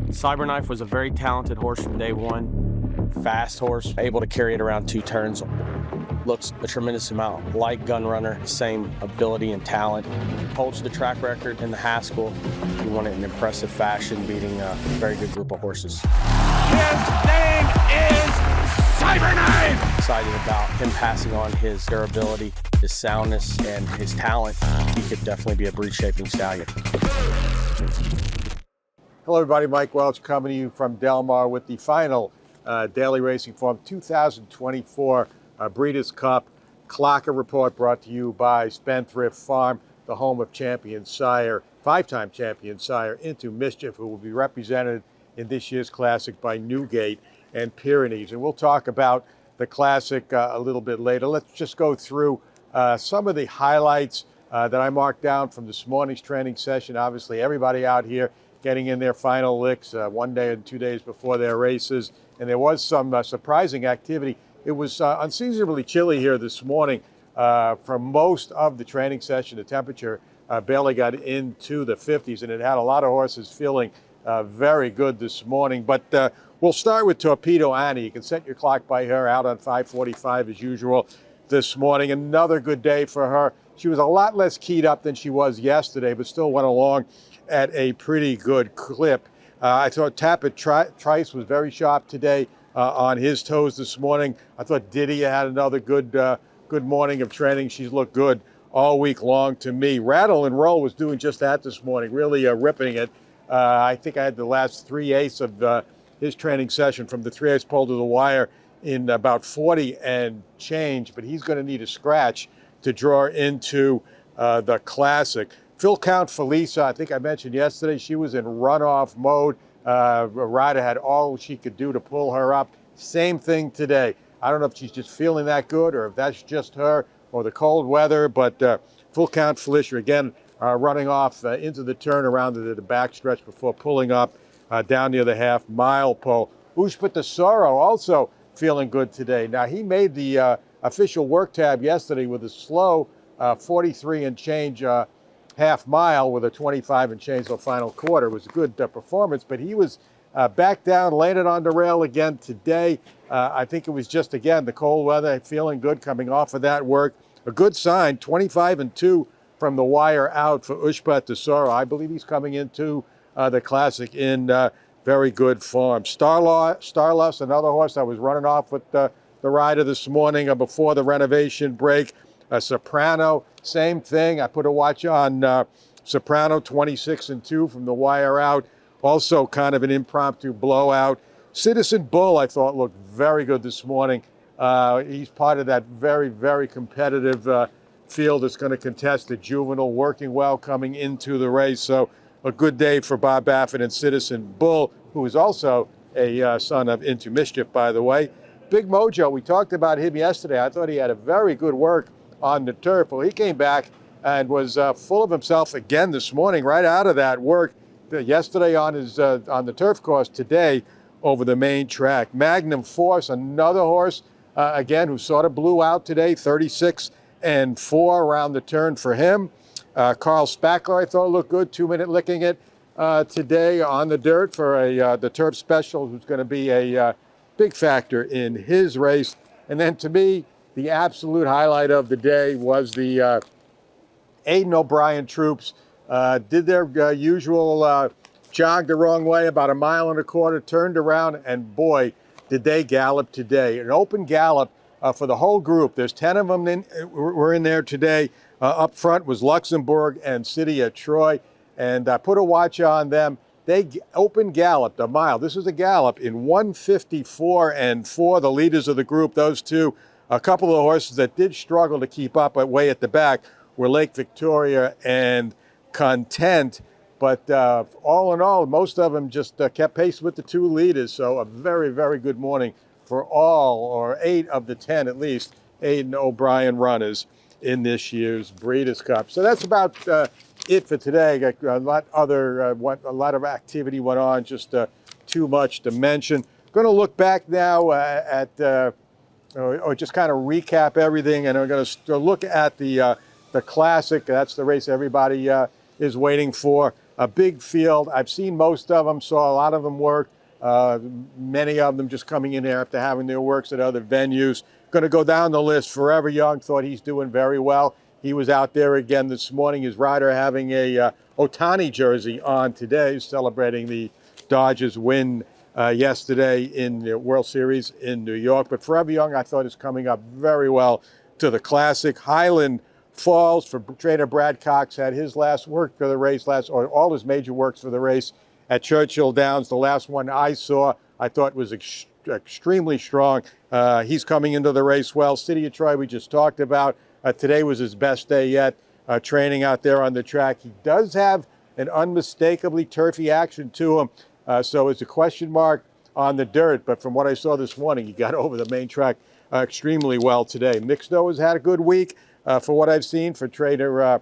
Cyberknife was a very talented horse from day one. Fast horse, able to carry it around 2 turns. Looks a tremendous amount like Gun Runner, same ability and talent. Holds the track record in the Haskell. He won it in impressive fashion, beating a very good group of horses. His name is Cyberknife! Excited about him passing on his durability, his soundness, and his talent. He could definitely be a breed-shaping stallion. Hello everybody, Mike Welch coming to you from Del Mar with the final Daily Racing Form 2024 Breeders' Cup Clocker Report brought to you by Spendthrift Farm, the home of champion sire, 5-time champion sire Into Mischief, who will be represented in this year's Classic by Newgate and Pyrenees. And we'll talk about the Classic a little bit later. Let's just go through some of the highlights that I marked down from this morning's training session. Obviously, everybody out here getting in their final licks 1 day and 2 days before their races. And there was some surprising activity. It was unseasonably chilly here this morning. For most of the training session, the temperature barely got into the 50s, and it had a lot of horses feeling very good this morning. But we'll start with Torpedo Annie. You can set your clock by her, out on 5:45 as usual this morning. Another good day for her. She was a lot less keyed up than she was yesterday, but still went along at a pretty good clip. I thought Tappet Trice was very sharp today on his toes this morning. I thought Diddy had another good morning of training. She's looked good all week long to me. Rattle and Roll was doing just that this morning, really ripping it. I think I had the last 3/8 of his training session from the 3/8 pole to the wire in about 40 and change, but he's going to need a scratch to draw into the Classic. Phil Count Felisa, I think I mentioned yesterday, she was in runoff mode. Ryder had all she could do to pull her up. Same thing today. I don't know if she's just feeling that good or if that's just her or the cold weather, but Full Count Felicia, again, running off into the turn around the backstretch before pulling up down near the half-mile pole. Ushput Tesoro also feeling good today. Now, he made the official work tab yesterday with a slow 43 and change half mile with a 25 and change the final quarter. It was a good performance, but he was back down, landed on the rail again today. I think it was just, again, the cold weather, feeling good coming off of that work. A good sign, 25 and 2 from the wire out for Ushput Tesoro. I believe he's coming into the Classic in very good form. Starlust, another horse that was running off with the rider this morning before the renovation break. Soprano, same thing. I put a watch on Soprano, 26 and 2 from the wire out. Also kind of an impromptu blowout. Citizen Bull, I thought, looked very good this morning. He's part of that very, very competitive field that's going to contest the juvenile, working well coming into the race. So a good day for Bob Baffert and Citizen Bull, who is also a son of Into Mischief, by the way. Big Mojo, we talked about him yesterday. I thought he had a very good work on the turf. Well, he came back and was full of himself again this morning, right out of that work yesterday on his on the turf course, today over the main track. Magnum Force, another horse again who sort of blew out today, 36 and 4 around the turn for him. Carl Spackler, I thought looked good, 2-minute licking it today on the dirt for the turf special, who's going to be a big factor in his race. And then to me, the absolute highlight of the day was the Aidan O'Brien troops. Did their usual jog the wrong way, about 1.25 miles, turned around, and boy, did they gallop today. An open gallop for the whole group. There's 10 of them were in there today. Up front was Luxembourg and City of Troy, and I put a watch on them. They open galloped a mile. This is a gallop in 1:54 and 4. The leaders of the group, those two. A couple of horses that did struggle to keep up way at the back were Lake Victoria and Content. But all in all, most of them just kept pace with the two leaders. So a very, very good morning for all, or 8 of the 10 at least, Aidan O'Brien runners in this year's Breeders' Cup. So that's about it for today. A lot of activity went on, just too much to mention. Going to look back now at or just kind of recap everything, and we're going to look at the Classic. That's the race everybody is waiting for. a big field. I've seen most of them, saw a lot of them work. Many of them just coming in here after having their works at other venues. Going to go down the list. Forever Young, thought he's doing very well. He was out there again this morning. His rider having a Ohtani jersey on today, celebrating the Dodgers win yesterday in the World Series in New York. But Forever Young, I thought, is coming up very well to the Classic. Highland Falls for trainer Brad Cox had his last work for the race, or all his major works for the race at Churchill Downs. The last one I saw, I thought was extremely strong. He's coming into the race well. City of Troy, we just talked about. Today was his best day yet, training out there on the track. He does have an unmistakably turfy action to him, so it's a question mark on the dirt. But from what I saw this morning, he got over the main track extremely well today. Mixto has had a good week for what I've seen. For trainer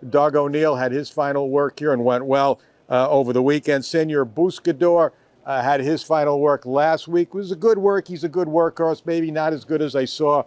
Doug O'Neill, had his final work here and went well over the weekend. Senor Buscador had his final work last week. It was a good work. He's a good workhorse, maybe not as good as I saw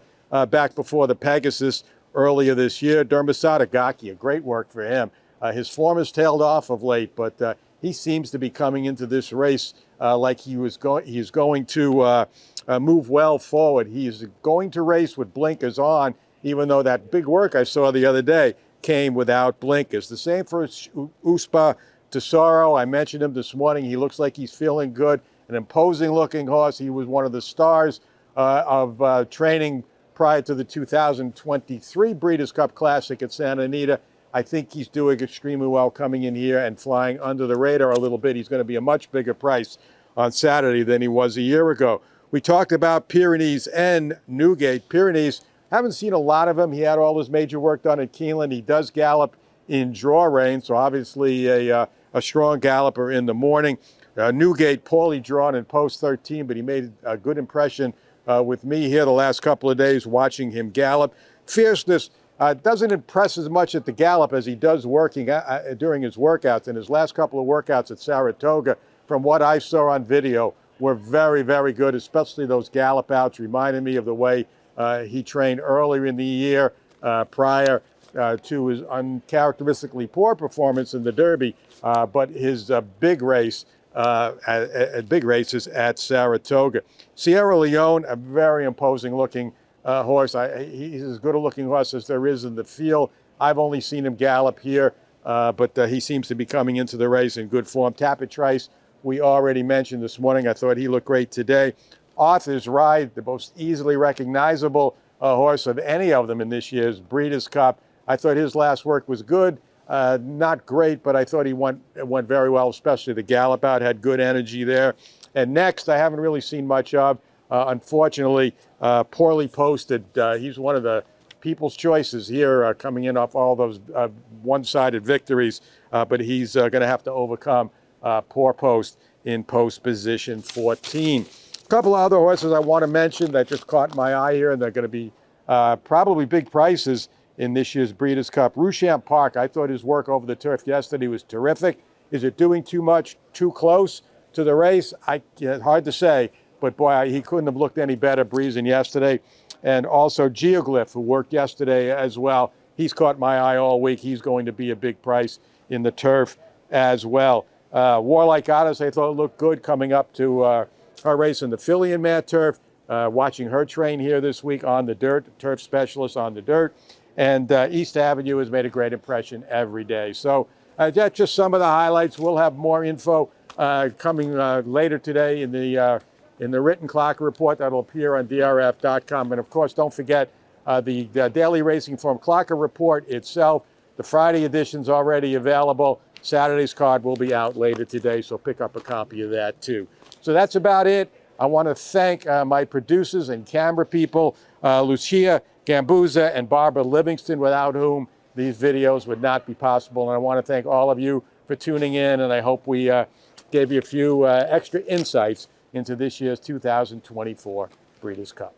back before the Pegasus earlier this year. Dermasada Gaki, a great work for him. His form has tailed off of late, but he seems to be coming into this race like he's going to move well forward. He's going to race with blinkers on, even though that big work I saw the other day came without blinkers. The same for Uspa Tesoro. I mentioned him this morning. He looks like he's feeling good. An imposing looking horse. He was one of the stars of training prior to the 2023 Breeders' Cup Classic at Santa Anita. I think he's doing extremely well coming in here and flying under the radar a little bit. He's going to be a much bigger price on Saturday than he was a year ago. We talked about Pyrenees and Newgate. Pyrenees, haven't seen a lot of him. He had all his major work done at Keeneland. He does gallop in draw rein, so obviously a strong galloper in the morning. Newgate, poorly drawn in post 13, but he made a good impression with me here the last couple of days watching him gallop. Fierceness doesn't impress as much at the gallop as he does working during his workouts. And his last couple of workouts at Saratoga, from what I saw on video, were very, very good, especially those gallop outs. Reminded me of the way he trained earlier in the year prior to his uncharacteristically poor performance in the Derby, but his big races at Saratoga. Sierra Leone, a very imposing looking horse. He's as good a looking horse as there is in the field. I've only seen him gallop here, but he seems to be coming into the race in good form. Tapit Trice, we already mentioned this morning. I thought he looked great today. Arthur's Ride, the most easily recognizable horse of any of them in this year's Breeders' Cup. I thought his last work was good. Not great, but I thought he went very well, especially the gallop out, had good energy there. And next, I haven't really seen much of. Unfortunately, poorly posted. He's one of the people's choices here, coming in off all those one-sided victories, but he's going to have to overcome poor post in post position 14. A couple of other horses I want to mention that just caught my eye here, and they're going to be probably big prices in this year's Breeders' Cup. Rouchamp Park, I thought his work over the turf yesterday was terrific. Is it doing too much, too close to the race? Hard to say, but boy, he couldn't have looked any better breezing yesterday. And also Geoglyph, who worked yesterday as well. He's caught my eye all week. He's going to be a big price in the turf as well. Warlike Goddess, I thought looked good coming up to her race in the filly and mare turf. Watching her train here this week on the dirt, turf specialist on the dirt. And East Avenue has made a great impression every day. So that's just some of the highlights. We'll have more info coming later today in the written clock report that'll appear on DRF.com. And of course, don't forget the Daily Racing Form Clocker report itself. The Friday edition's already available. Saturday's card will be out later today, so pick up a copy of that too. So that's about it. I want to thank my producers and camera people, Lucia Gambuza and Barbara Livingston, without whom these videos would not be possible. And I want to thank all of you for tuning in, and I hope we gave you a few extra insights into this year's 2024 Breeders' Cup.